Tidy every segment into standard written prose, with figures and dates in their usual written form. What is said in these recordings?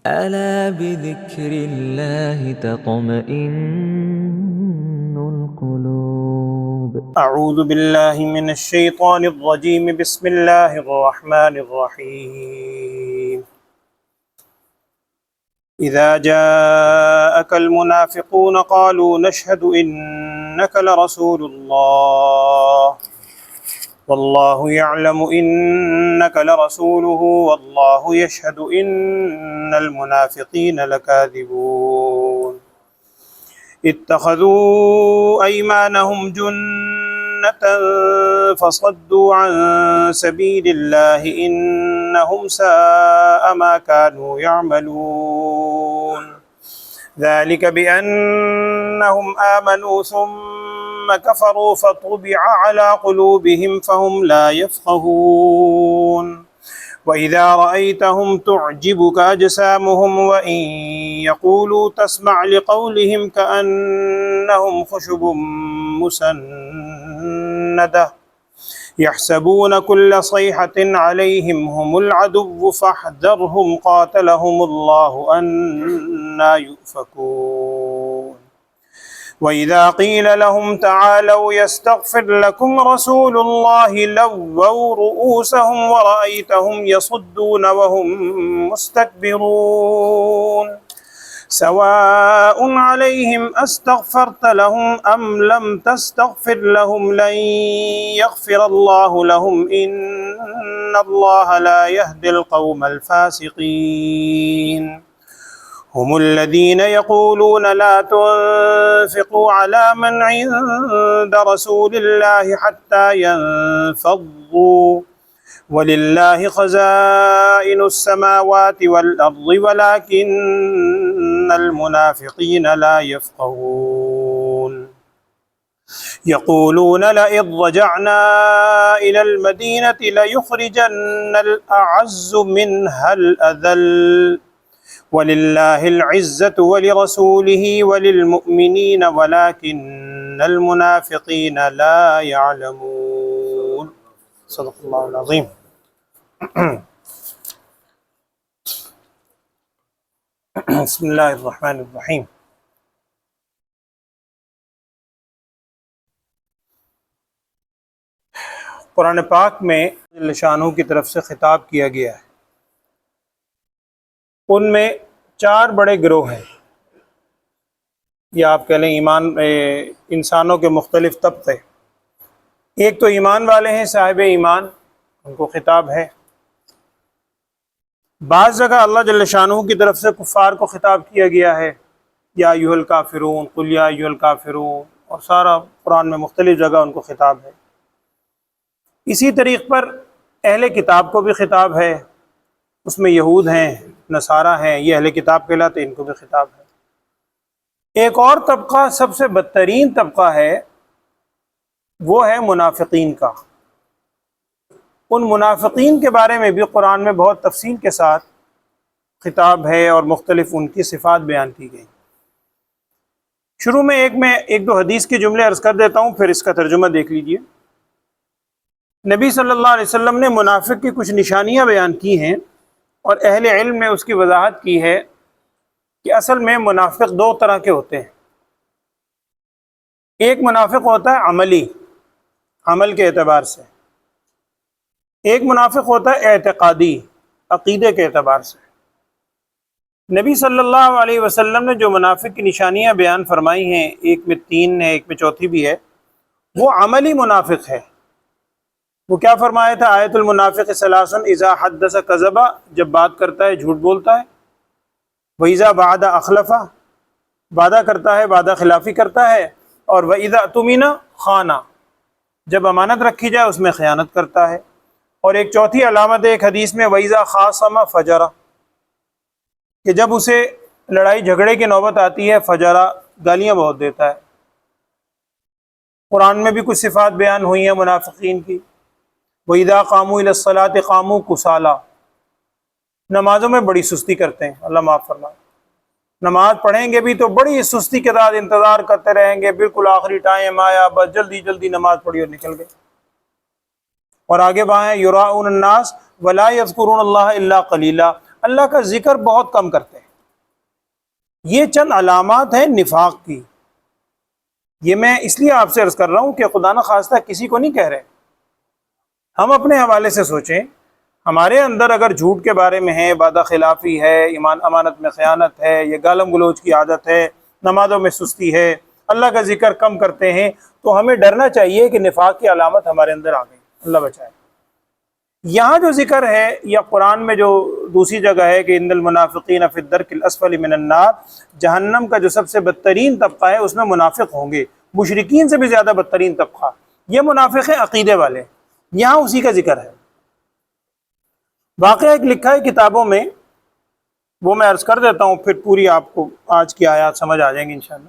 ألا بذكر الله تطمئن القلوب. أعوذ بالله من الشيطان الرجيم. بسم الله الرحمن الرحيم. إذا جاءك المنافقون قالوا نشهد إنك لرسول الله والله يعلم إنك لرسوله والله يشهد إن المنافقين لكاذبون اتخذوا أيمانهم جنة فصدوا عن سبيل الله إنهم ساء ما كانوا يعملون ذلك بأنهم آمنوا ثم كفروا فطبع على قلوبهم فهم لا يفقهون وإذا رأيتهم تعجبك أجسامهم وإن يقولوا تسمع لقولهم كأنهم خشب مسندة يحسبون كل صيحة عليهم هم العدو فاحذرهم قاتلهم الله أنى يؤفكون وإذا قيل لهم تعالوا يستغفر لكم رسول الله لووا رؤوسهم ورأيتهم يصدون وهم مستكبرون سواء عليهم أستغفرت لهم أم لم تستغفر لهم لن يغفر الله لهم إن الله لا يهدي القوم الفاسقين هم الذين يقولون لا تنفقوا على من عند رسول الله حتى ينفضوا ولله خزائن السماوات والأرض ولكن المنافقين لا يفقهون يقولون لئن رجعنا إلى المدينة ليخرجن الأعز منها الأذل ولله العزة ولرسوله وللمؤمنين ولكن المنافقين لا يعلمون. صدق اللہ العظیم. بسم اللہ الرحمن الرحیم. قرآن پاک میں جل شانہ کی طرف سے خطاب کیا گیا ہے. ان میں 4 بڑے گروہ ہیں، یا آپ کہہ لیں انسانوں کے مختلف طبقے. ایک تو ایمان والے ہیں، صاحب ایمان، ان کو خطاب ہے. بعض جگہ اللہ جل شانہ کی طرف سے کفار کو خطاب کیا گیا ہے، یا ایھا الکافرون، قل یا ایھا الکافرون، اور سارا قرآن میں مختلف جگہ ان کو خطاب ہے. اسی طریق پر اہل کتاب کو بھی خطاب ہے، اس میں یہود ہیں، نصارہ ہیں، یہ اہل کتاب کہلاتے، ان کو بھی خطاب ہے. ایک اور طبقہ، سب سے بدترین طبقہ ہے، وہ ہے منافقین کا. ان منافقین کے بارے میں بھی قرآن میں بہت تفصیل کے ساتھ خطاب ہے اور مختلف ان کی صفات بیان کی گئی. شروع میں ایک دو حدیث کے جملے عرض کر دیتا ہوں، پھر اس کا ترجمہ دیکھ لیجئے. نبی صلی اللہ علیہ وسلم نے منافق کی کچھ نشانیاں بیان کی ہیں، اور اہل علم نے اس کی وضاحت کی ہے کہ اصل میں منافق 2 طرح کے ہوتے ہیں. ایک منافق ہوتا ہے عملی، عمل کے اعتبار سے. ایک منافق ہوتا ہے اعتقادی، عقیدے کے اعتبار سے. نبی صلی اللہ علیہ وسلم نے جو منافق کی نشانیاں بیان فرمائی ہیں، ایک میں 3 ہے، ایک میں 4 بھی ہے، وہ عملی منافق ہے. وہ کیا فرمایا تھا؟ آیت المنافق ثلاث اذا حدث کذب، جب بات کرتا ہے جھوٹ بولتا ہے. وَإِذَا بَعَدَ أَخْلَفَ، وعدہ کرتا ہے وعدہ خلافی کرتا ہے. اور وَإِذَا اؤْتُمِنَ خَانَ، جب امانت رکھی جائے اس میں خیانت کرتا ہے. اور ایک 4تھی علامت ایک حدیث میں وَإِذَا خَاصَمَ فَجَرَ، کہ جب اسے لڑائی جھگڑے کی نوبت آتی ہے فجرا، گالیاں بہت دیتا ہے. قرآن میں بھی کچھ صفات بیان ہوئی ہیں منافقین کی. وَإِذَا قَامُوا إِلَى الصَّلَاةِ قَامُوا كُسَالَىٰ، نمازوں میں بڑی سستی کرتے ہیں، اللہ معاف فرمائے. نماز پڑھیں گے بھی تو بڑی سستی کے ساتھ انتظار کرتے رہیں گے، بالکل آخری ٹائم آیا بس جلدی جلدی نماز پڑھی اور نکل گئے. اور آگے بائیں یراؤن الناس ولا یذکرون اللہ الا قلیلا، اللہ کا ذکر بہت کم کرتے ہیں۔ یہ چند علامات ہیں نفاق کی۔ یہ میں اس لیے آپ سے عرض کر رہا ہوں کہ خدا نخواستہ کسی کو نہیں کہہ رہے، ہم اپنے حوالے سے سوچیں۔ ہمارے اندر اگر جھوٹ کے بارے میں ہے، وعدہ خلافی ہے، امانت میں خیانت ہے، یہ گالم گلوچ کی عادت ہے، نمازوں میں سستی ہے، اللہ کا ذکر کم کرتے ہیں، تو ہمیں ڈرنا چاہیے کہ نفاق کی علامت ہمارے اندر آ گئی، اللہ بچائے۔ یہاں جو ذکر ہے یا قرآن میں جو دوسری جگہ ہے کہ ان المنافقین فی الدرک الاسفل من النار، جہنم کا جو سب سے بدترین طبقہ ہے اس میں منافق ہوں گے، مشرکین سے بھی زیادہ بدترین طبقہ، یہ منافق ہیں عقیدے والے، یہاں اسی کا ذکر ہے۔ واقعہ ایک لکھا ہے کتابوں میں، وہ میں عرض کر دیتا ہوں، پھر پوری آپ کو آج کی آیات سمجھ آ جائیں گی انشاءاللہ۔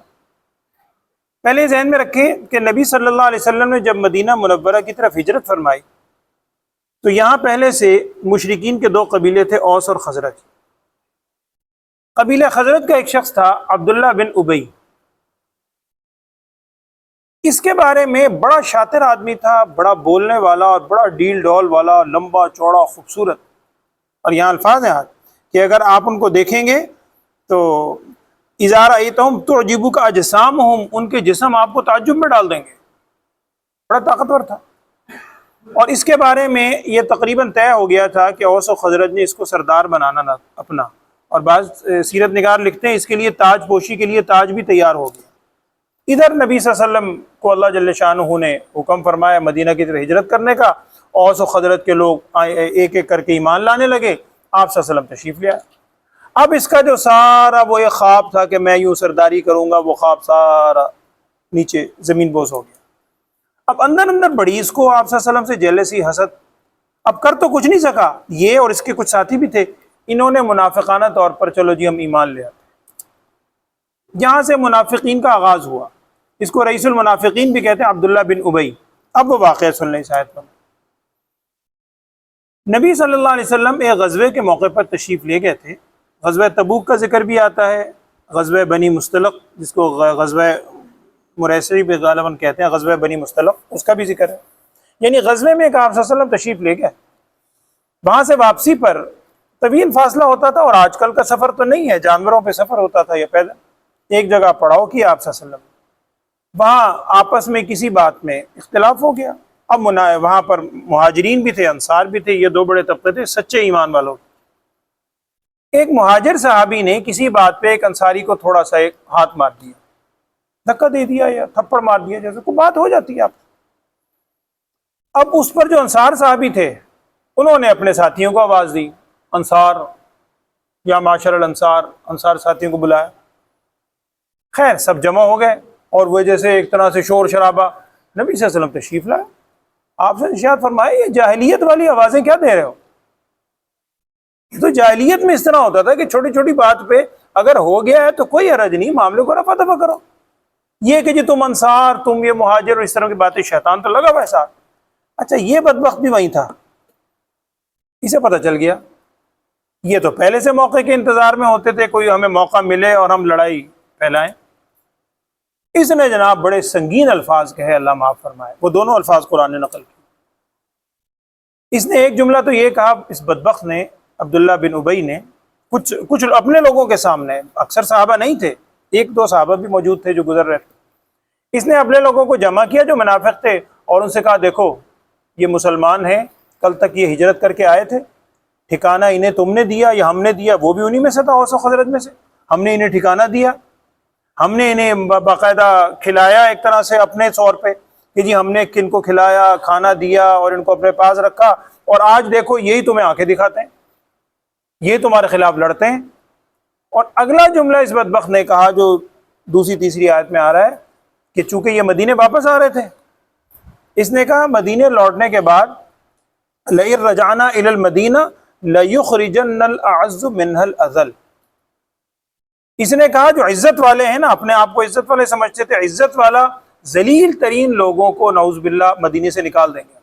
پہلے ذہن میں رکھیں کہ نبی صلی اللہ علیہ وسلم نے جب مدینہ منورہ کی طرف ہجرت فرمائی تو یہاں پہلے سے مشرکین کے دو قبیلے تھے، اوس اور خزرج۔ قبیلہ خزرج کا ایک شخص تھا عبداللہ بن ابی، اس کے بارے میں بڑا شاطر آدمی تھا، بڑا بولنے والا اور بڑا ڈیل ڈول والا، لمبا چوڑا خوبصورت۔ اور یہاں الفاظ ہیں کہ اگر آپ ان کو دیکھیں گے تو اذا رأیتہم تعجبک اجسامہم، ان کے جسم آپ کو تعجب میں ڈال دیں گے، بڑا طاقتور تھا۔ اور اس کے بارے میں یہ تقریباً طے ہو گیا تھا کہ اوس و خزرج نے اس کو سردار بنانا نہ اپنا، اور بعض سیرت نگار لکھتے ہیں اس کے لیے تاج پوشی کے لیے تاج بھی تیار ہو گیا۔ ادھر نبی صلی اللہ علیہ وسلم کو اللہ جل شانہ نے حکم فرمایا مدینہ کی طرف ہجرت کرنے کا، اوس و خزرج کے لوگ ایک ایک کر کے ایمان لانے لگے، آپ صلی اللہ علیہ وسلم تشریف لے آئے۔ اب اس کا جو سارا وہ ایک خواب تھا کہ میں یوں سرداری کروں گا، وہ خواب سارا نیچے زمین بوس ہو گیا۔ اب اندر اندر بڑی اس کو آپ صلی اللہ علیہ وسلم سے جیلسی، حسد، اب کر تو کچھ نہیں سکا، یہ اور اس کے کچھ ساتھی بھی تھے، انہوں نے منافقانہ طور پر چلو جی ہم ایمان لے آتے۔ یہاں سے منافقین کا آغاز ہوا، اس کو رئیس المنافقین بھی کہتے ہیں، عبداللہ بن ابی۔ اب وہ واقعہ سن لیں اس آیت میں۔ نبی صلی اللہ علیہ وسلم ایک غزوے کے موقع پر تشریف لے گئے تھے، غزوہ تبوک کا ذکر بھی آتا ہے، غزوہ بنی مستلق جس کو غزوہ مریسری بھی غالباً کہتے ہیں، غزوہ بنی مستلق اس کا بھی ذکر ہے۔ یعنی غزوے میں ایک آپ صلی اللہ علیہ وسلم تشریف لے گئے، وہاں سے واپسی پر طویل فاصلہ ہوتا تھا، اور آج کل کا سفر تو نہیں ہے، جانوروں پہ سفر ہوتا تھا یا پیدل۔ ایک جگہ پڑاؤ کیا آپ صلی اللہ علیہ وسلم، وہاں آپس میں کسی بات میں اختلاف ہو گیا۔ اب وہاں پر مہاجرین بھی تھے، انصار بھی تھے، یہ دو بڑے طبقے تھے سچے ایمان والوں۔ ایک مہاجر صحابی نے کسی بات پہ ایک انصاری کو تھوڑا سا ایک ہاتھ مار دیا، دھکا دے دیا یا تھپڑ مار دیا، جیسے کوئی بات ہو جاتی ہے آپ۔ اب اس پر جو انصار صحابی تھے انہوں نے اپنے ساتھیوں کو آواز دی، انصار یا معاشر الانصار، انصار ساتھیوں کو بلایا۔ خیر سب جمع ہو گئے، اور وہ جیسے ایک طرح سے شور شرابہ، نبی صلی اللہ علیہ وسلم تشریف لائے۔ آپ سے ارشاد فرمائے یہ جاہلیت والی آوازیں کیا دے رہے ہو؟ یہ تو جاہلیت میں اس طرح ہوتا تھا کہ چھوٹی چھوٹی بات پہ اگر ہو گیا ہے تو کوئی حرج نہیں، معاملے کو رفع دفع کرو۔ یہ کہ جی تم انصار، تم یہ مہاجر، اور اس طرح کی باتیں، شیطان تو لگا ہوا ہے ساتھ۔ اچھا یہ بدبخت بھی وہیں تھا، اسے پتہ چل گیا، یہ تو پہلے سے موقع کے انتظار میں ہوتے تھے، کوئی ہمیں موقع ملے اور ہم لڑائی پھیلائیں۔ اس نے جناب بڑے سنگین الفاظ کہے، اللہ معاف فرمائے، وہ دونوں الفاظ قرآن نے نقل کی۔ اس نے ایک جملہ تو یہ کہا، اس بدبخت نے، عبداللہ بن ابی نے، کچھ اپنے لوگوں کے سامنے، اکثر صحابہ نہیں تھے، ایک دو صحابہ بھی موجود تھے جو گزر رہے تھے، اس نے اپنے لوگوں کو جمع کیا جو منافق تھے، اور ان سے کہا دیکھو یہ مسلمان ہیں، کل تک یہ ہجرت کر کے آئے تھے، ٹھکانہ انہیں تم نے دیا یا ہم نے دیا؟ وہ بھی انہی میں سے تھا، اوس و خزرج میں سے، ہم نے انہیں ٹھکانہ دیا، ہم نے انہیں باقاعدہ کھلایا ایک طرح سے اپنے طور پہ کہ جی ہم نے کن کو کھلایا، کھانا دیا اور ان کو اپنے پاس رکھا، اور آج دیکھو یہی تمہیں آنکھیں دکھاتے ہیں، یہ تمہارے خلاف لڑتے ہیں۔ اور اگلا جملہ اس بدبخت نے کہا جو دوسری تیسری آیت میں آ رہا ہے کہ چونکہ یہ مدینے واپس آ رہے تھے، اس نے کہا مدینے لوٹنے کے بعد لَئِن رَجَعْنَا إِلَى الْمَدِينَةِ لَيُخْرِجَنَّ الْأَعَزُّ مِنْهَا الْأَذَلَّ۔ اس نے کہا جو عزت والے ہیں نا، اپنے آپ کو عزت والے سمجھتے تھے، عزت والا ذلیل ترین لوگوں کو نعوذ باللہ مدینے سے نکال دیں گے۔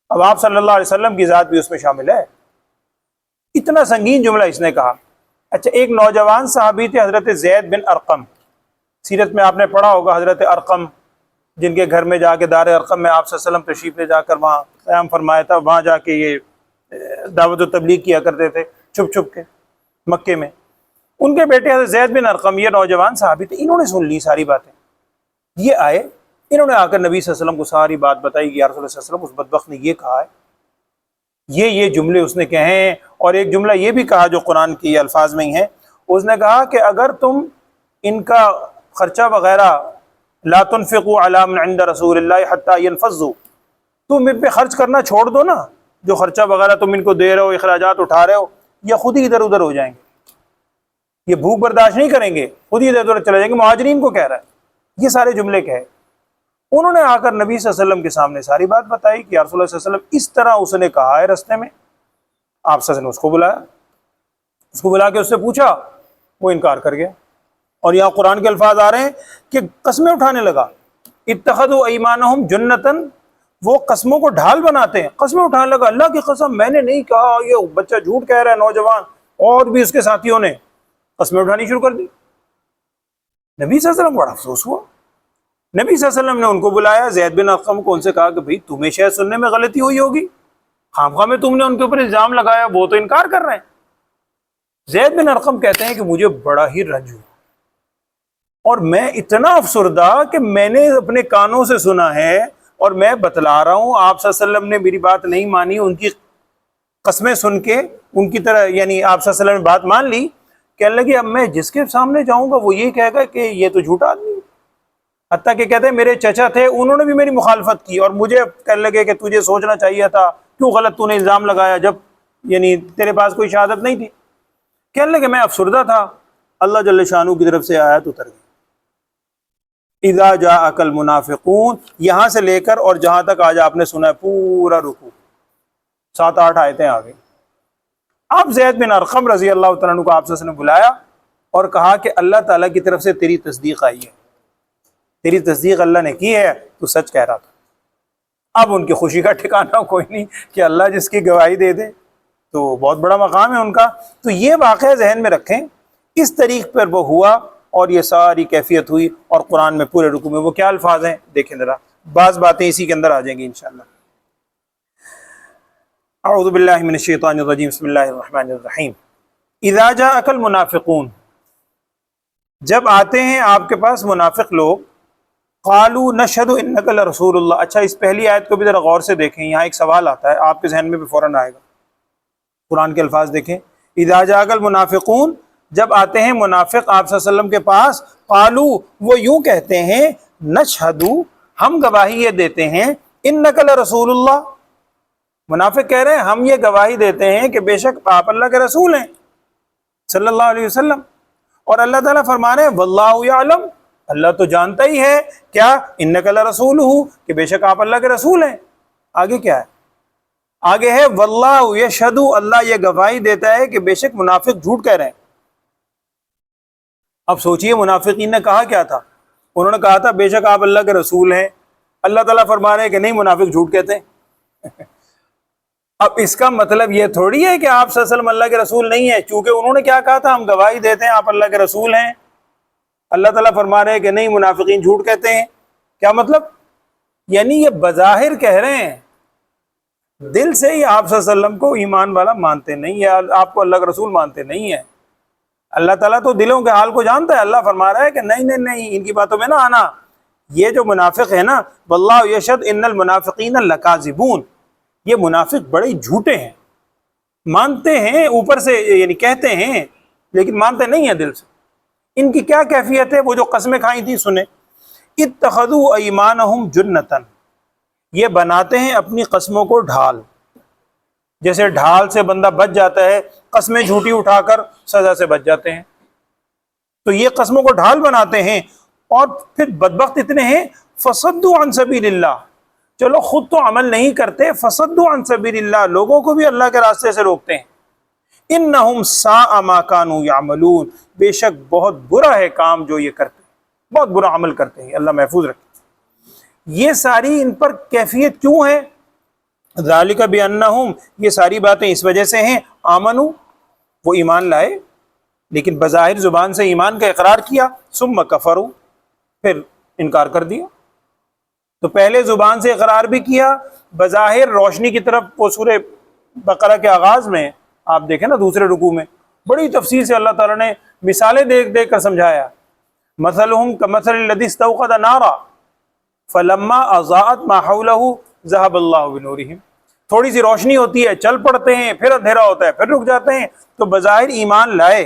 اب آپ صلی اللہ علیہ وسلم کی ذات بھی اس میں شامل ہے، اتنا سنگین جملہ اس نے کہا۔ اچھا ایک نوجوان صحابی تھے حضرت زید بن ارقم، سیرت میں آپ نے پڑھا ہوگا، حضرت ارقم جن کے گھر میں جا کے دار ارقم میں آپ صلی اللہ علیہ وسلم تشریف لے جا کر وہاں قیام فرمایا تھا، وہاں جا کے یہ دعوت و تبلیغ کیا کرتے تھے۔ چھپ چھپ کے مکے میں. ان کے بیٹے حضرت زید بن ارقم یہ نوجوان صحابی تھے, انہوں نے سن لی ساری باتیں. یہ آئے, انہوں نے آ کر نبی صلی اللہ علیہ وسلم کو ساری بات بتائی کہ یا رسول اللہ صلی اللہ علیہ وسلم اس بدبخت نے یہ کہا ہے, یہ جملے اس نے کہے ہیں, اور ایک جملہ یہ بھی کہا جو قرآن کی الفاظ میں ہی ہے. اس نے کہا کہ اگر تم ان کا خرچہ وغیرہ لا تنفقوا علی من عند رسول اللہ حتی ینفضوا, تم ان پہ خرچ کرنا چھوڑ دو نا, جو خرچہ وغیرہ تم ان کو دے رہے ہو, اخراجات اٹھا رہے ہو, یہ خود ہی ادھر ادھر ہو جائیں گے, یہ بھوک برداشت نہیں کریں گے, خود ہی ادھر ادھر چلے جائیں گے. مہاجرین کو کہہ رہا ہے, یہ سارے جملے کہے. انہوں نے آ کر نبی صلی اللہ علیہ وسلم کے سامنے ساری بات بتائی کہ یا رسول اللہ صلی اللہ علیہ وسلم اس طرح اس نے کہا ہے رستے میں. آپ صلی اللہ علیہ وسلم نے اس کو بلایا, اس کو بلا کے اس سے پوچھا, وہ انکار کر گیا. اور یہاں قرآن کے الفاظ آ رہے ہیں کہ قسمیں اٹھانے لگا. اتخذوا ایمانہم جنتن, وہ قسموں کو ڈھال بناتے ہیں. قسمیں اٹھانے لگا, اللہ کی قسم میں نے نہیں کہا, یہ بچہ جھوٹ کہہ رہا ہے نوجوان. اور بھی اس کے ساتھیوں نے قسمیں اٹھانی شروع کر دی. نبی صلی اللہ علیہ وسلم بڑا افسوس ہوا. نبی صلی اللہ علیہ وسلم نے ان کو بلایا, زید بن ارقم کو, ان سے کہا کہ بھئی تمہیں شاید سننے میں غلطی ہوئی ہوگی, خامخواہ میں تم نے ان کے اوپر الزام لگایا, وہ تو انکار کر رہے ہیں. زید بن ارقم کہتے ہیں کہ مجھے بڑا ہی رنج ہوا, اور میں اتنا افسردہ کہ میں نے اپنے کانوں سے سنا ہے اور میں بتلا رہا ہوں, آپ صلی اللہ علیہ وسلم نے میری بات نہیں مانی, ان کی قسمیں سن کے ان کی طرح یعنی آپ صلی اللہ علیہ وسلم نے بات مان لی. کہنے لگے اب میں جس کے سامنے جاؤں گا وہ یہ کہے گا کہ یہ تو جھوٹا آدمی ہے. حتیٰ کہ کہتے ہیں میرے چچا تھے, انہوں نے بھی میری مخالفت کی, اور مجھے کہنے لگے کہ تجھے سوچنا چاہیے تھا, کیوں غلط تو نے الزام لگایا جب یعنی تیرے پاس کوئی شہادت نہیں تھی. کہنے لگے میں افسردہ تھا, اللہ جل شانہ کی طرف سے آیت اتر گئی, اذا جاءک المنافقون, یہاں سے لے کر اور جہاں تک آج آپ نے سنا ہے پورا رکوع 7-8 آیتیں آ گئی. آپ زید بن ارقم رضی اللہ تعالیٰ عنہ کو آپ سے نے بلایا اور کہا کہ اللہ تعالیٰ کی طرف سے تیری تصدیق آئی ہے, تیری تصدیق اللہ نے کی ہے, تو سچ کہہ رہا تھا. اب ان کی خوشی کا ٹھکانہ کوئی نہیں کہ اللہ جس کی گواہی دے دے تو بہت بڑا مقام ہے ان کا. تو یہ واقعہ ذہن میں رکھیں, اس طریق پر وہ ہوا اور یہ ساری کیفیت ہوئی. اور قرآن میں پورے رکوع میں وہ کیا الفاظ ہیں دیکھیں ذرا, بعض باتیں اسی کے اندر آ جائیں گی انشاءاللہ. اعوذ باللہ من الشیطان الرجیم, بسم اللہ الرحمن الرحیم. اذا جاءک المنافقون, جب آتے ہیں آپ کے پاس منافق لوگ, قالوا نشہد انک لرسول اللہ. اچھا اس پہلی آیت کو بھی ذرا غور سے دیکھیں, یہاں ایک سوال آتا ہے آپ کے ذہن میں بھی فوراً آئے گا. قرآن کے الفاظ دیکھیں, اذا جاءک المنافقون, جب آتے ہیں منافق آپ صلی اللہ علیہ وسلم کے پاس, قالوا, وہ یوں کہتے ہیں, نشہد, ہم گواہی یہ دیتے ہیں, انک لرسول اللہ, منافق کہہ رہے ہیں ہم یہ گواہی دیتے ہیں کہ بے شک آپ اللہ کے رسول ہیں صلی اللہ علیہ وسلم. اور اللہ تعالیٰ فرما رہے ہیں واللہ یعلم, اللہ تو جانتا ہی ہے کیا, انک لرسولہ, کہ بے شک آپ اللہ کے رسول ہیں. آگے کیا ہے, آگے ہے واللہ یشہد, اللہ یہ گواہی دیتا ہے کہ بے شک منافق جھوٹ کہہ رہے ہیں. اب سوچئے منافقین نے کہا کیا تھا, انہوں نے کہا تھا بے شک آپ اللہ کے رسول ہیں. اللہ تعالیٰ فرما رہے ہیں کہ نہیں منافق جھوٹ کہتے ہیں. اب اس کا مطلب یہ تھوڑی ہے کہ آپ صلی اللہ علیہ وسلم اللہ کے رسول نہیں ہیں, چونکہ انہوں نے کیا کہا تھا, ہم گواہی دیتے ہیں آپ اللہ کے رسول ہیں. اللہ تعالیٰ فرما رہے ہیں کہ نہیں منافقین جھوٹ کہتے ہیں. کیا مطلب, یعنی یہ بظاہر کہہ رہے ہیں, دل سے ہی آپ صلی اللہ علیہ وسلم کو ایمان والا مانتے نہیں, یا آپ کو اللہ کا رسول مانتے نہیں ہیں. اللہ تعالیٰ تو دلوں کے حال کو جانتا ہے. اللہ فرما رہا ہے کہ نہیں نہیں نہیں, ان کی باتوں میں نہ آنا. یہ جو منافق ہے نا, واللہ یشہد ان المنافقین لکاذبون, یہ منافق بڑے جھوٹے ہیں, مانتے ہیں اوپر سے یعنی کہتے ہیں لیکن مانتے نہیں ہیں دل سے. ان کی کیا کیفیت ہے, وہ جو قسمیں کھائی تھی سنیں, اتخذوا ایمانہم جنتن, یہ بناتے ہیں اپنی قسموں کو ڈھال. جیسے ڈھال سے بندہ بچ جاتا ہے, قسمیں جھوٹی اٹھا کر سزا سے بچ جاتے ہیں, تو یہ قسموں کو ڈھال بناتے ہیں. اور پھر بدبخت اتنے ہیں, فصدوا عن سبیل اللہ, چلو خود تو عمل نہیں کرتے, فصدوا عن سبیل اللہ, لوگوں کو بھی اللہ کے راستے سے روکتے ہیں. انہم ساء ما کانوا یعملون, بے شک بہت برا ہے کام جو یہ کرتے ہیں, بہت برا عمل کرتے ہیں, اللہ محفوظ رکھے. یہ ساری ان پر کیفیت کیوں ہے, ذالک بانہم, یہ ساری باتیں اس وجہ سے ہیں, آمنو, وہ ایمان لائے لیکن بظاہر زبان سے ایمان کا اقرار کیا, ثم کفروا, پھر انکار کر دیا. تو پہلے زبان سے اقرار بھی کیا, بظاہر روشنی کی طرف, وہ سورہ بقرہ کے آغاز میں آپ دیکھیں نا دوسرے رکوع میں بڑی تفصیل سے اللہ تعالیٰ نے مثالیں دیکھ دیکھ کر سمجھایا. مثلہم کمثل الذی استوقد نارا فلما اضاءت ما حولہ ذہب اللہ بنورہم. تھوڑی سی روشنی ہوتی ہے چل پڑتے ہیں، پھر اندھیرا ہوتا ہے پھر رک جاتے ہیں. تو بظاہر ایمان لائے،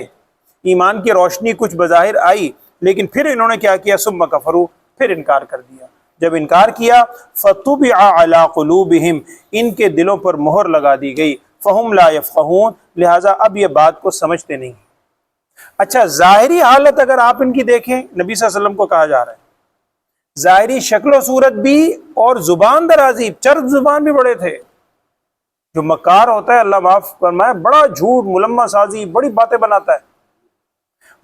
ایمان کی روشنی کچھ بظاہر آئی، لیکن پھر انہوں نے کیا کیا؟ ثم کفروا، پھر انکار کر دیا. جب انکار کیا فطبع علی قلوبہم، ان کے دلوں پر مہر لگا دی گئی. فہم لا یفقہون، لہٰذا اب یہ بات کو سمجھتے نہیں. اچھا ظاہری حالت اگر آپ ان کی دیکھیں، نبی صلی اللہ علیہ وسلم کو کہا جا رہا ہے ظاہری شکل و صورت بھی اور زبان درازی، چرب زبان بھی بڑے تھے. جو مکار ہوتا ہے اللہ معاف فرمائے، بڑا جھوٹ ملمہ سازی بڑی باتیں بناتا ہے.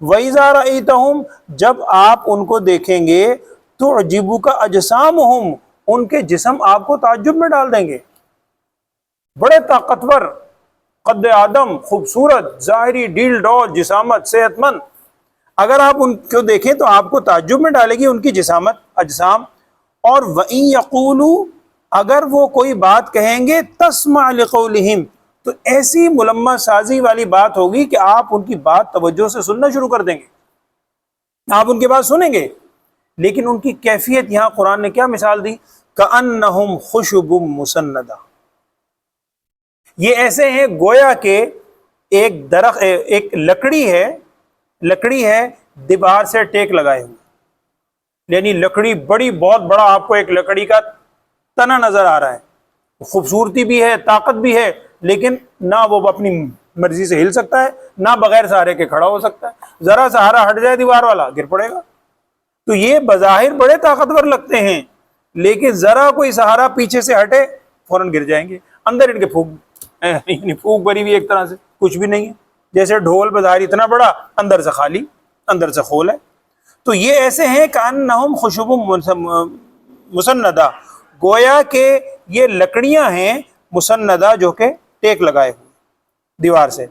وَإِذَا رَأَيْتَهُمْ، جب آپ ان کو دیکھیں گے، تُعْجِبُكَ أَجْسَامُهُمْ، ان کے جسم آپ کو تعجب میں ڈال دیں گے. بڑے طاقتور، قد آدم، خوبصورت، ظاہری ڈیل ڈول، جسامت، صحت مند. اگر آپ ان کو دیکھیں تو آپ کو تعجب میں ڈالے گی ان کی جسامت، اجسام. اور وَإِن يَقُولُوا، اگر وہ کوئی بات کہیں گے، تَسْمَعْ لِقَوْلِهِمْ، تو ایسی ملمہ سازی والی بات ہوگی کہ آپ ان کی بات توجہ سے سننا شروع کر دیں گے، آپ ان کی بات سنیں گے. لیکن ان کی کیفیت یہاں قرآن نے کیا مثال دی؟ كَأَنَّهُمْ خُشُبٌ مُّسَنَّدَةٌ، یہ ایسے ہیں گویا کہ ایک درخت، ایک لکڑی ہے دیوار سے ٹیک لگائے ہوئے. یعنی لکڑی بڑی، بہت بڑا آپ کو ایک لکڑی کا تنا نظر آ رہا ہے، خوبصورتی بھی ہے، طاقت بھی ہے، لیکن نہ وہ اپنی مرضی سے ہل سکتا ہے، نہ بغیر سہارے کے کھڑا ہو سکتا ہے. ذرا سہارا ہٹ جائے دیوار والا گر پڑے گا. تو یہ بظاہر بڑے طاقتور لگتے ہیں، لیکن ذرا کوئی سہارا پیچھے سے ہٹے فوراً گر جائیں گے. اندر ان کے پھوک بری ہوئی ایک طرح سے کچھ بھی نہیں ہے، جیسے ڈھول بظاہر اتنا بڑا اندر سے خالی، اندر سے خول ہے. تو یہ ایسے ہیں کأنہم خشب مسندہ، گویا کہ یہ لکڑیاں ہیں مسندہ جو کہ ٹیک لگائے ہوئے دیوار سے.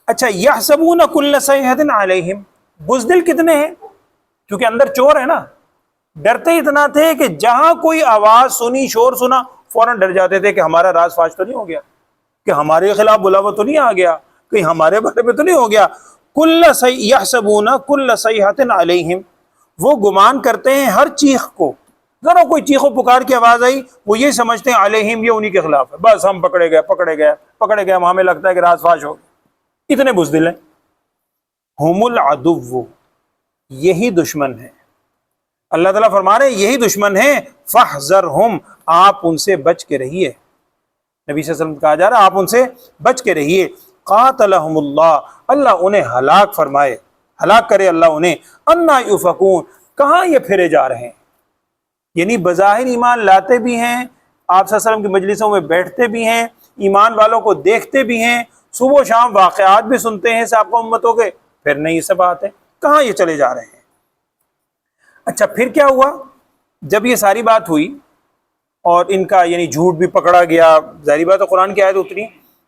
اچھا یحسبون کل صیحۃ علیہم، بزدل کتنے ہیں؟ کیونکہ اندر چور ہے نا. ڈرتے اتنا تھے کہ جہاں کوئی آواز سنی، شور سنا، فوراً ڈر جاتے تھے کہ ہمارا راز فاش تو نہیں ہو گیا، کہ ہمارے خلاف بلاوا تو نہیں آ گیا، کہیں ہمارے بارے میں تو نہیں ہو گیا. یحسبون کل صیحۃ علیہم، وہ گمان کرتے ہیں ہر چیخ کو، ذرا کوئی چیخ و پکار کی آواز آئی وہ یہ سمجھتے ہیں علیہم، یہ انہی کے خلاف ہے، بس ہم پکڑے گئے، ہمیں لگتا ہے کہ راز فاش ہو گیا. اتنے بزدل ہیں. ہم العدو، یہی دشمن ہے. اللہ تعالیٰ فرما رہے ہیں یہی دشمن ہیں. فاحذرہم، آپ ان سے بچ کے رہیے. نبی صلی اللہ علیہ وسلم کہا جا رہا ہے آپ ان سے بچ کے رہیے. قاتلہم اللہ، اللہ انہیں ہلاک فرمائے، ہلاک کرے اللہ انہیں. انا یؤفکون، کہاں یہ پھرے جا رہے ہیں؟ یعنی بظاہر ایمان لاتے بھی ہیں، آپ صلی اللہ علیہ وسلم کی مجلسوں میں بیٹھتے بھی ہیں، ایمان والوں کو دیکھتے بھی ہیں، صبح و شام واقعات بھی سنتے ہیں سابقہ امتوں کے، پھر نہیں یہ سب بات ہے. کہاں یہ چلے جا رہے ہیں؟ اچھا پھر کیا ہوا؟ جب یہ ساری بات ہوئی اور ان کا یعنی جھوٹ بھی پکڑا گیا، ظاہری بات ہے قرآن کی آیت اتری،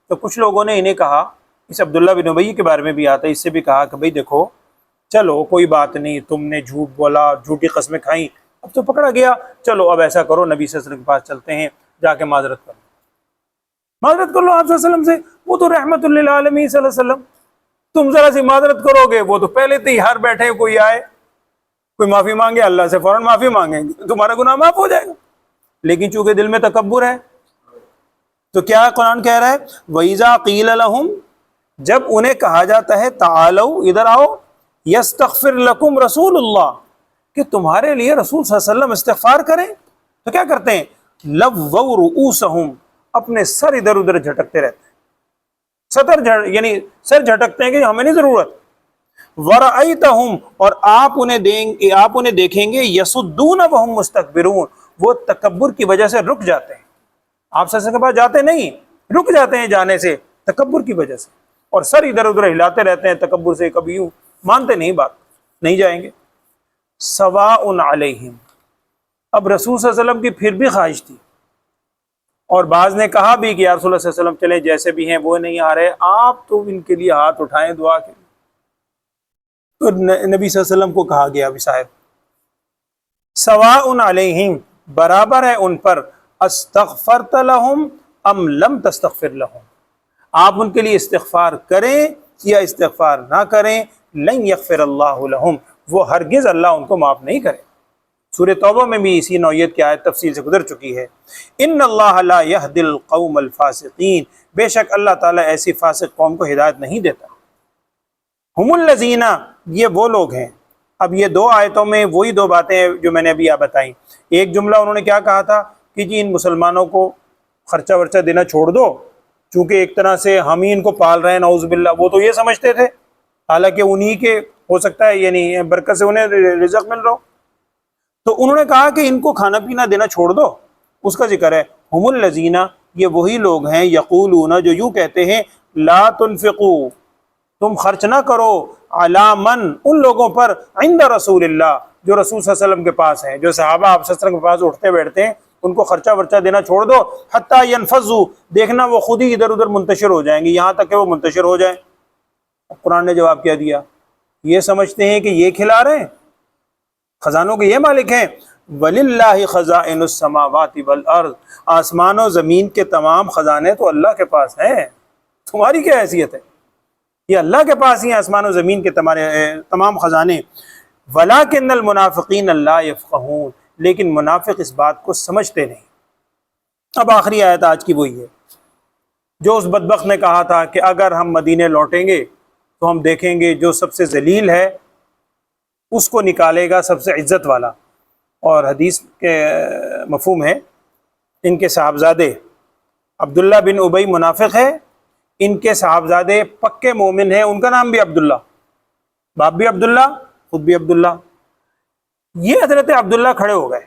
تو کچھ لوگوں نے انہیں کہا، اس عبداللہ بن ابی کے بارے میں بھی آتا ہے، اس سے بھی کہا کہ بھئی دیکھو چلو کوئی بات نہیں، تم نے جھوٹ بولا، جھوٹی قسمیں کھائیں، اب تو پکڑا گیا، چلو اب ایسا کرو نبی صلی اللہ علیہ وسلم کے پاس چلتے ہیں، جا کے معذرت کر لو، معذرت کر لو آپ صلی اللہ علیہ وسلم سے، وہ تو رحمت للعالمین صلی اللہ علیہ وسلم. تم ذرا سی معذرت کرو گے، وہ تو پہلے تیار بیٹھے ہیں، کوئی آئے کوئی معافی مانگے اللہ سے فوراً معافی مانگیں گے، تمہارا گناہ معاف ہو جائے گا. لیکن چونکہ دل میں تکبر ہے تو کیا قرآن کہہ رہا ہے وَإِذَا قِيلَ لَهُمْ، جب انہیں کہا جاتا ہے تعالوا، ادھر آؤ، یستغفر لکم رسول اللہ، کہ تمہارے لیے رسول صلی اللہ علیہ وسلم استغفار کریں، تو کیا کرتے ہیں؟ لووا رؤوسہم، اپنے سر ادھر ادھر جھٹکتے رہتے ہیں، یعنی سر جھٹکتے ہیں کہ ہمیں نہیں ضرورت. ورأیتہم، اور آپ انہیں دیکھیں گے یصدون وہم مستکبرون، وہ تکبر کی وجہ سے رک جاتے ہیں. آپ سر کے پاس جاتے نہیں، رک جاتے ہیں جانے سے تکبر کی وجہ سے، اور سر ادھر ادھر ہلاتے رہتے ہیں تکبر سے، کبھی یوں مانتے نہیں بات، نہیں جائیں گے. سواء علیہم، اب رسول صلی اللہ علیہ وسلم کی پھر بھی خواہش تھی، اور بعض نے کہا بھی کہ یا رسول اللہ صلی اللہ علیہ وسلم چلیں جیسے بھی ہیں، وہ نہیں آ رہے، آپ تو ان کے لیے ہاتھ اٹھائیں دعا کے لیے. تو نبی صلی اللہ علیہ وسلم کو کہا گیا بھی صاحب سواء علیہم، برابر ہے ان پر، استغفرت لہم ام لم تستغفر لہم، آپ ان کے لیے استغفار کریں یا استغفار نہ کریں، لن یغفر اللہ لہم، وہ ہرگز اللہ ان کو معاف نہیں کرے۔ سورہ توبہ میں بھی اسی نوعیت کی آیت تفصیل سے گزر چکی ہے۔ ان اللہ لا یہدی القوم الفاسقین، بے شک اللہ تعالیٰ ایسی فاسق قوم کو ہدایت نہیں دیتا۔ ہم الذین، یہ وہ لوگ ہیں۔ اب یہ دو آیتوں میں وہی دو باتیں ہیں جو میں نے ابھی آپ بتائیں۔ ایک جملہ انہوں نے کیا کہا تھا کہ جی ان مسلمانوں کو خرچہ ورچہ دینا چھوڑ دو، چونکہ ایک طرح سے ہم ہی ان کو پال رہے ہیں، نعوذ باللہ۔ وہ تو یہ سمجھتے تھے، حالانکہ انہی کے ہو سکتا ہے یعنی برکت سے انہیں رزق مل رہا ہو۔ تو انہوں نے کہا کہ ان کو کھانا پینا دینا چھوڑ دو، اس کا ذکر ہے۔ ہم الذین، یہ وہی لوگ ہیں، یقولون، جو یوں کہتے ہیں، لا تنفقوا، تم خرچ نہ کرو، علی من، ان لوگوں پر، عند رسول اللہ، جو رسول صلی اللہ علیہ وسلم کے پاس ہیں، جو صحابہ آپ صلی اللہ علیہ وسلم کے پاس اٹھتے بیٹھتے ہیں، ان کو خرچہ ورچہ دینا چھوڑ دو، حتی ینفضوا، دیکھنا وہ خود ہی ادھر ادھر منتشر ہو جائیں گے، یہاں تک کہ وہ منتشر ہو جائیں۔ قرآن نے جواب کیا دیا؟ یہ سمجھتے ہیں کہ یہ کھلا رہے ہیں، خزانوں کے یہ مالک ہیں۔ وَلِلَّهِ خَزَائِنُ السَّمَاوَاتِ وَالْأَرْضِ، آسمان و زمین کے تمام خزانے تو اللہ کے پاس ہیں، تمہاری کیا حیثیت ہے؟ یہ اللہ کے پاس ہی آسمان و زمین کے تمام خزانے۔ وَلَٰكِنَّ الْمُنَافِقِينَ لَا يَفْقَهُونَ، لیکن منافق اس بات کو سمجھتے نہیں۔ اب آخری آیت آج کی وہی ہے جو اس بدبخت نے کہا تھا کہ اگر ہم مدینے لوٹیں گے تو ہم دیکھیں گے جو سب سے ذلیل ہے اس کو نکالے گا سب سے عزت والا۔ اور حدیث کے مفہوم ہے، ان کے صاحبزادے عبداللہ بن ابی منافق ہے، ان کے صاحبزادے پکے مومن ہیں، ان کا نام بھی عبداللہ، باپ بھی عبداللہ، خود بھی عبداللہ۔ یہ حضرت عبداللہ کھڑے ہو گئے۔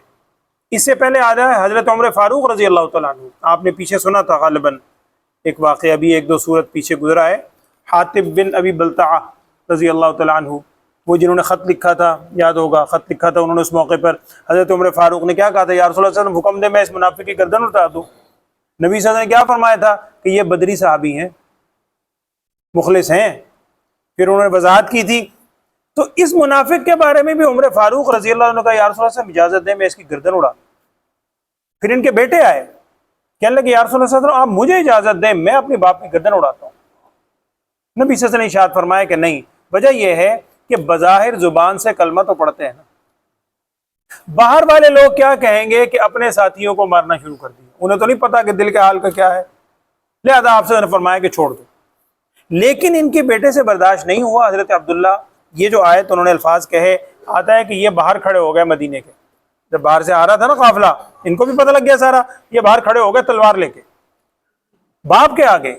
اس سے پہلے آ جائے حضرت عمر فاروق رضی اللہ تعالیٰ عنہ، آپ نے پیچھے سنا تھا غالباً ایک واقعہ، ابھی ایک دو سورت پیچھے گزرا ہے، حاتب بن ابی بلتعہ رضی اللہ تعالیٰ عنہ، وہ جنہوں نے خط لکھا تھا، یاد ہوگا خط لکھا تھا انہوں نے، اس موقع پر حضرت عمر فاروق نے کیا کہا تھا، یا رسول اللہ صلی اللہ علیہ وسلم حکم دے میں اس منافق کی گردن اتار دوں۔ نبی صلی اللہ علیہ وسلم نے کیا فرمایا تھا کہ یہ بدری صحابی ہیں، مخلص ہیں، پھر انہوں نے وضاحت کی تھی۔ تو اس منافق کے بارے میں بھی عمر فاروق رضی اللہ عنہ کا یا رسول اللہ صلی اللہ علیہ وسلم اجازت دیں میں اس کی گردن اڑا۔ پھر ان کے بیٹے آئے، کہنے لگے یا رسول اللہ صلی اللہ علیہ وسلم آپ مجھے اجازت دیں میں اپنے باپ کی گردن اڑاتا ہوں۔ نبی صلی اللہ علیہ وسلم نے ارشاد فرمایا کہ نہیں، وجہ یہ ہے کہ بظاہر زبان سے کلمہ تو پڑھتے ہیں نا، باہر والے لوگ کیا کہیں گے کہ اپنے ساتھیوں کو مارنا شروع کر دیا، انہیں تو نہیں پتا کہ دل کے حال کا کیا ہے، لہذا آپ سے نے فرمایا کہ چھوڑ دو۔ لیکن ان کے بیٹے سے برداشت نہیں ہوا، حضرت عبداللہ، یہ جو آیت انہوں نے الفاظ کہے، آتا ہے کہ یہ باہر کھڑے ہو گئے مدینے کے، جب باہر سے آ رہا تھا نا قافلہ، ان کو بھی پتہ لگ گیا سارا، یہ باہر کھڑے ہو گئے تلوار لے کے باپ کے آگے،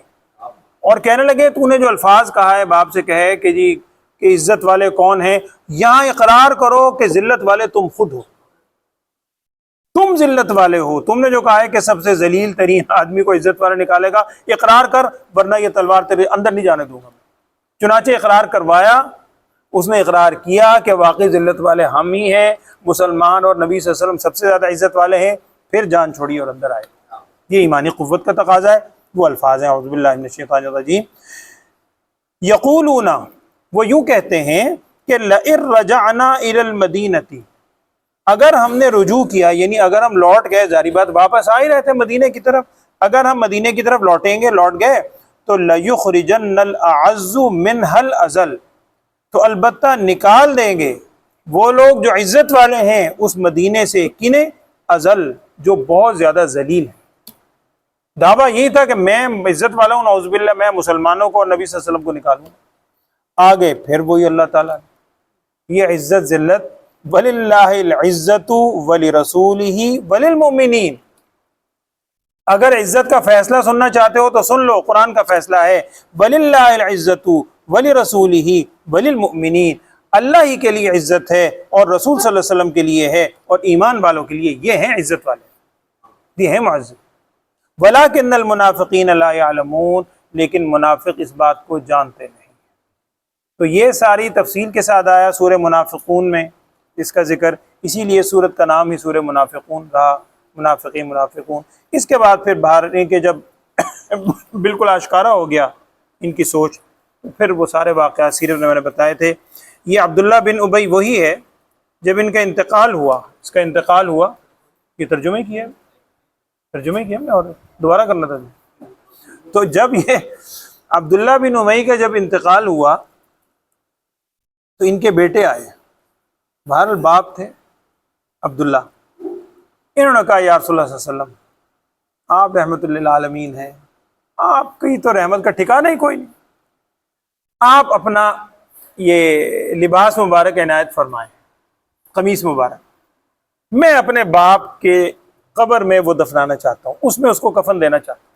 اور کہنے لگے تو نے جو الفاظ کہا ہے باپ سے کہے کہ جی کہ عزت والے کون ہیں، یہاں اقرار کرو کہ ذلت والے تم خود ہو، تم ذلت والے ہو، تم نے جو کہا ہے کہ سب سے ذلیل ترین آدمی کو عزت والے نکالے گا، اقرار کر ورنہ یہ تلوار تیرے اندر نہیں جانے دوں گا۔ چنانچہ اقرار کروایا، اس نے اقرار کیا کہ واقعی ذلت والے ہم ہی ہیں، مسلمان اور نبی صلی اللہ علیہ وسلم سب سے زیادہ عزت والے ہیں، پھر جان چھوڑی اور اندر آئے۔ یہ ایمانی قوت کا تقاضا ہے، وہ الفاظ ہیں اعوذ باللہ من الشیطان الرجیم۔ یقولون، وہ یوں کہتے ہیں کہ لئن رجعنا الی المدینۃ، اگر ہم نے رجوع کیا یعنی اگر ہم لوٹ گئے، ظاہری بات واپس آ ہی رہے تھے مدینے کی طرف، اگر ہم مدینے کی طرف لوٹیں گے، لوٹ گئے تو لَيُخْرِجَنَّ الْأَعَزُّ مِنْهَا الْأَذَلَّ، تو البتہ نکال دیں گے وہ لوگ جو عزت والے ہیں اس مدینے سے، کنیں؟ اذل، جو بہت زیادہ ذلیل ہیں۔ دعویٰ یہی تھا کہ میں عزت والا ہوں، نعوذ باللہ، میں مسلمانوں کو اور نبی صلی اللہ علیہ وسلم کو نکالوں۔ آگے پھر وہی اللہ تعالیٰ یہ عزت ذلت، وَلِلَّهِ الْعِزَّةُ وَلِرَسُولِهِ وَلِلْمُؤْمِنِينَ، اگر عزت کا فیصلہ سننا چاہتے ہو تو سن لو، قرآن کا فیصلہ ہے، وَلِلَّهِ الْعِزَّةُ وَلِرَسُولِهِ وَلِلْمُؤْمِنِينَ، اللہ ہی کے لیے عزت ہے اور رسول صلی اللہ علیہ وسلم کے لیے ہے اور ایمان والوں کے لیے، یہ ہیں عزت والے، یہ ہیں معزز۔ وَلَٰكِنَّ الْمُنَافِقِينَ لَا يَعْلَمُونَ، لیکن منافق اس بات کو جانتے نہیں۔ تو یہ ساری تفصیل کے ساتھ آیا سورہ منافقون میں اس کا ذکر، اسی لیے سورت کا نام ہی سورہ منافقون رہا، منافقین منافقون۔ اس کے بعد پھر باہر کے جب بالکل آشکارا ہو گیا ان کی سوچ، پھر وہ سارے واقعات سیرت میں نے بتائے تھے۔ یہ عبداللہ بن ابی وہی ہے جب ان کا انتقال ہوا، اس کا انتقال ہوا، یہ ترجمے کیا اور دوبارہ کرنا تھا۔ تو جب یہ عبداللہ بن امی کا جب انتقال ہوا تو ان کے بیٹے آئے، بہرحال باپ تھے عبداللہ، انہوں نے کہا یا رسول اللہ صلی اللہ علیہ وسلم آپ رحمت للعالمین ہیں، آپ کی تو رحمت کا ٹھکانہ ہی کوئی نہیں، آپ اپنا یہ لباس مبارک عنایت فرمائیں، قمیص مبارک، میں اپنے باپ کے قبر میں وہ دفنانا چاہتا ہوں، اس میں اس کو کفن دینا چاہتا ہوں۔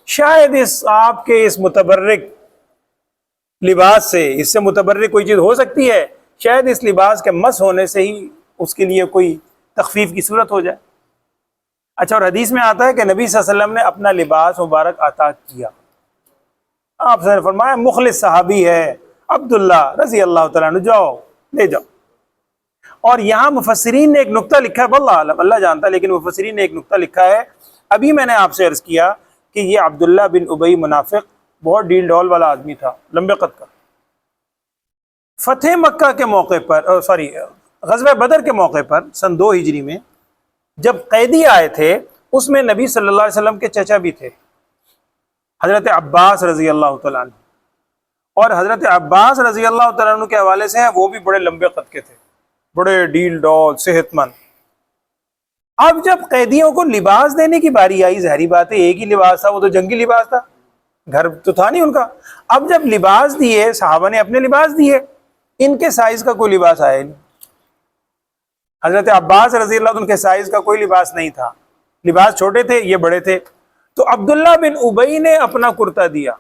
شاید اس آپ کے اس متبرک لباس سے، اس سے متبرک کوئی چیز ہو سکتی ہے، شاید اس لباس کے مس ہونے سے ہی اس کے لیے کوئی تخفیف کی صورت ہو جائے۔ اچھا، اور حدیث میں آتا ہے کہ نبی صلی اللہ علیہ وسلم نے اپنا لباس مبارک عطا کیا۔ آپ نے فرمایا مخلص صحابی ہے عبداللہ رضی اللہ تعالیٰ عنہ، جاؤ لے جاؤ۔ اور یہاں مفسرین نے ایک نقطہ لکھا ہے، واللہ عالم، اللہ جانتا ہے، لیکن مفسرین نے ایک نقطہ لکھا ہے، ابھی میں نے آپ سے عرض کیا کہ یہ عبداللہ بن ابی منافق بہت ڈیل ڈول والا آدمی تھا، لمبے قد کا۔ فتح مکہ کے موقع پر، غزوہ بدر کے موقع پر سن 2 ہجری میں جب قیدی آئے تھے، اس میں نبی صلی اللہ علیہ وسلم کے چچا بھی تھے، حضرت عباس رضی اللہ تعالیٰ عنہ، اور حضرت عباس رضی اللہ تعالیٰ عنہ کے حوالے سے ہیں، وہ بھی بڑے لمبے قد کے تھے، بڑے ڈیل ڈول صحت مند۔ اب جب قیدیوں کو لباس دینے کی باری آئی، ظاہری بات ہے ایک ہی لباس تھا، وہ تو جنگی لباس تھا، گھر تو تھا نہیں ان کا۔ اب جب لباس دیے، صحابہ نے اپنے لباس دیے، ان کے سائز کا کوئی لباس آیا نہیں۔ حضرت عباس رضی اللہ عنہ کے سائز کا کوئی لباس نہیں تھا، لباس چھوٹے تھے، یہ بڑے تھے۔ تو عبداللہ بن ابی نے اپنا کرتا دیا۔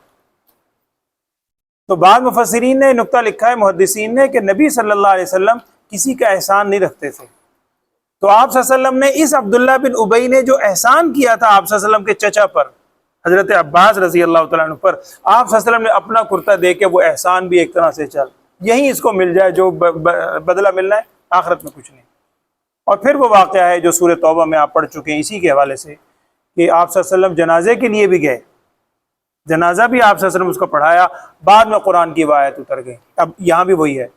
تو بعض مفسرین نے نقطہ لکھا ہے، محدثین نے، کہ نبی صلی اللہ علیہ وسلم کسی کا احسان نہیں رکھتے تھے، تو آپ صلی اللہ علیہ وسلم نے اس عبداللہ بن ابی نے جو احسان کیا تھا آپ صلی اللہ علیہ وسلم کے چچا پر، حضرت عباس رضی اللہ تعالیٰ عنہ پر، آپ صلی اللہ علیہ وسلم نے اپنا کرتا دے کے وہ احسان بھی ایک طرح سے چل، یہیں اس کو مل جائے جو بدلہ ملنا ہے، آخرت میں کچھ نہیں۔ اور پھر وہ واقعہ ہے جو سورہ توبہ میں آپ پڑھ چکے ہیں اسی کے حوالے سے، کہ آپ صلی اللہ علیہ وسلم جنازے کے لیے بھی گئے، جنازہ بھی آپ صلی اللہ علیہ وسلم اس کو پڑھایا، بعد میں قرآن کی آیت اتر گئی۔ اب یہاں بھی وہی ہے،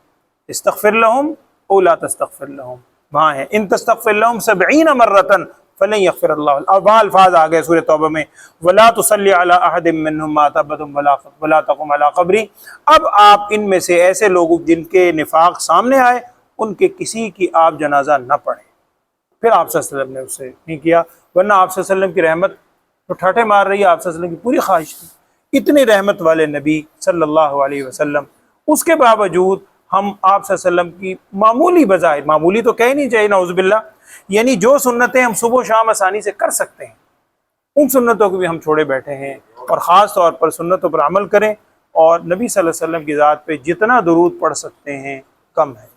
استغفر لہم او لا تستغفر لہم، وہاں ہے ان تستغفر لہم 70 مرۃ فلن یغفر اللہ، اب وہاں الفاظ آ گئے سورہ توبہ میں، ولا تصلی علی احد منہم مات ابدا ولا تقم علی قبری۔ اب آپ ان میں سے ایسے لوگ جن کے نفاق سامنے آئے، ان کے کسی کی آپ جنازہ نہ پڑھیں۔ پھر آپ صلی اللہ علیہ وسلم نے اسے نہیں کیا، ورنہ آپ صلی اللہ علیہ وسلم کی رحمت تو ٹھاٹھے مار رہی ہے، آپ صلی اللہ علیہ وسلم کی پوری خواہش تھی، اتنی رحمت والے نبی صلی اللہ علیہ وسلم، اس کے باوجود ہم آپ صلی اللہ علیہ وسلم کی معمولی بظاہر، معمولی تو کہہ نہیں چاہیے نعوذ باللہ، یعنی جو سنتیں ہم صبح و شام آسانی سے کر سکتے ہیں، ان سنتوں کو بھی ہم چھوڑے بیٹھے ہیں، اور خاص طور پر سنتوں پر عمل کریں، اور نبی صلی اللہ علیہ وسلم کی ذات پہ جتنا درود پڑھ سکتے ہیں کم ہے۔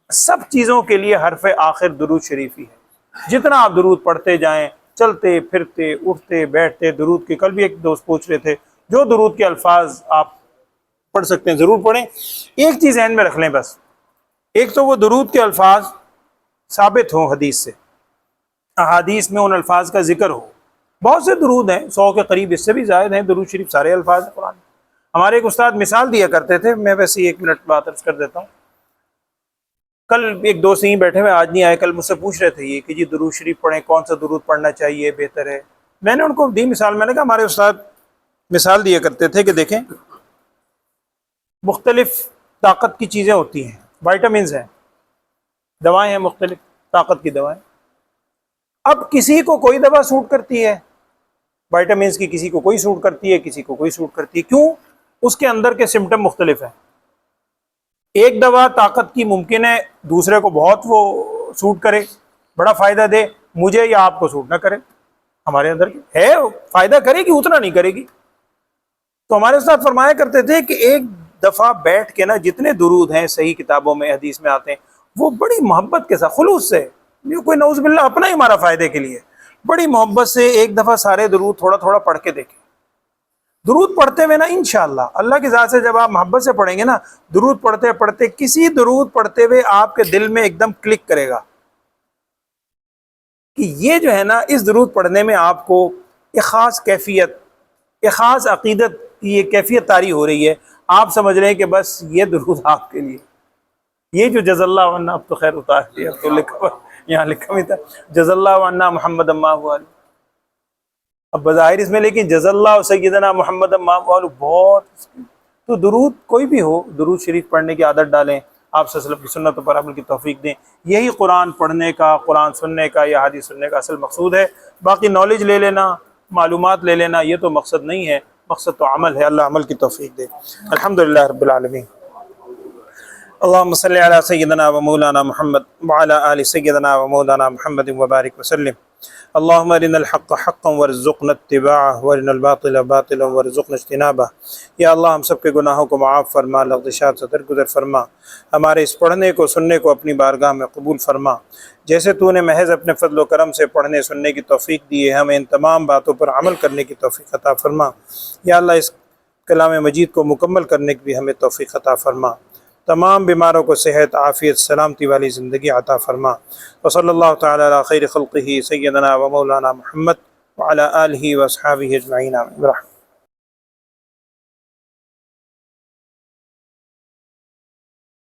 سب چیزوں کے لیے حرف آخر درود شریف ہی ہے، جتنا آپ درود پڑھتے جائیں، چلتے پھرتے اٹھتے بیٹھتے درود کے، کل بھی ایک دوست پوچھ رہے تھے، جو درود کے الفاظ آپ پڑھ سکتے ہیں ضرور پڑھیں۔ ایک چیز ذہن میں رکھ لیں بس، ایک تو وہ درود کے الفاظ ثابت ہوں حدیث سے، احادیث میں ان الفاظ کا ذکر ہو۔ بہت سے درود ہیں، 100 کے قریب، اس سے بھی زائد ہیں، درود شریف سارے الفاظ ہیں قرآن میں۔ ہمارے ایک استاد مثال دیا کرتے تھے، میں ویسے 1 منٹ بات عرض کر دیتا ہوں۔ کل ایک دوست یہیں بیٹھے ہوئے، آج نہیں آئے، کل مجھ سے پوچھ رہے تھے یہ کہ جی درود شریف پڑھیں، کون سا درود پڑھنا چاہیے، بہتر ہے؟ میں نے ان کو دی مثال، میں نے کہا ہمارے استاد مثال دیا کرتے تھے کہ دیکھیں مختلف طاقت کی چیزیں ہوتی ہیں، وائٹامنز ہیں، دوائیں ہیں، مختلف طاقت کی دوائیں۔ اب کسی کو کوئی دوا سوٹ کرتی ہے وائٹامنز کی، کسی کو کوئی سوٹ کرتی ہے، کسی کو کوئی سوٹ کرتی ہے، کیوں؟ اس کے اندر کے سمٹم مختلف ہیں۔ ایک دوا طاقت کی ممکن ہے دوسرے کو بہت وہ سوٹ کرے، بڑا فائدہ دے، مجھے یا آپ کو سوٹ نہ کرے، ہمارے اندر ہے فائدہ کرے گی اتنا نہیں کرے گی۔ تو ہمارے ساتھ فرمایا کرتے تھے کہ ایک دفعہ بیٹھ کے نا، جتنے درود ہیں صحیح کتابوں میں حدیث میں آتے ہیں، وہ بڑی محبت کے ساتھ، خلوص سے، یہ کوئی نعوذ باللہ اپنا ہی ہمارا فائدے کے لیے، بڑی محبت سے ایک دفعہ سارے درود تھوڑا تھوڑا پڑھ کے دیکھیں۔ درود پڑھتے ہوئے نا انشاءاللہ اللہ کی ذات سے جب آپ محبت سے پڑھیں گے نا، درود پڑھتے پڑھتے، کسی درود پڑھتے ہوئے آپ کے دل میں ایک دم کلک کرے گا کہ یہ جو ہے نا، اس درود پڑھنے میں آپ کو ایک خاص کیفیت، ایک خاص عقیدت کی یہ کیفیت طاری ہو رہی ہے، آپ سمجھ رہے ہیں کہ بس یہ درود آپ کے لیے، یہ جو جزا اللہ عنا، اب تو خیر اتار دیا، اب تو لکھا یہاں لکھا بھی تھا، جزا اللہ عنا محمد اما ہوا، اب بظاہر اس میں لیکن جزا اللہ سیدنا محمد بہت، تو درود کوئی بھی ہو، درود شریف پڑھنے کی عادت ڈالیں، آپ صلی اللہ علیہ وسلم کی سنتوں پر عمل کی توفیق دیں۔ یہی قرآن پڑھنے کا، قرآن سننے کا یا حدیث سننے کا اصل مقصود ہے۔ باقی نالج لے لینا، معلومات لے لینا، یہ تو مقصد نہیں ہے، مقصد تو عمل ہے۔ اللہ عمل کی توفیق دے۔ الحمدللہ رب العالمین۔ اللہم صلی علی سیدنا و مولانا محمد وعلی آل سیدنا و مولانا محمد وبارک وسلم۔ اللہم ارنا الحق حقا وارزقنا اتباعہ وارنا الباطل باطلا وارزقنا اجتنابہ۔ یا اللہ ہم سب کے گناہوں کو معاف فرما، لغزشات سے درگزر فرما، ہمارے اس پڑھنے کو سننے کو اپنی بارگاہ میں قبول فرما۔ جیسے تو نے محض اپنے فضل و کرم سے پڑھنے سننے کی توفیق دی ہے، ہمیں ان تمام باتوں پر عمل کرنے کی توفیق عطا فرما۔ یا اللہ اس کلام مجید کو مکمل کرنے کی بھی ہمیں توفیق عطا فرما۔ تمام بیماروں کو صحت، عافیت، سلامتی والی زندگی عطا فرما۔ وصلی اللہ تعالی علی خیر خلقہ سیدنا و مولانا محمد وعلی آلہ و اصحابہ اجمعین۔ آمین۔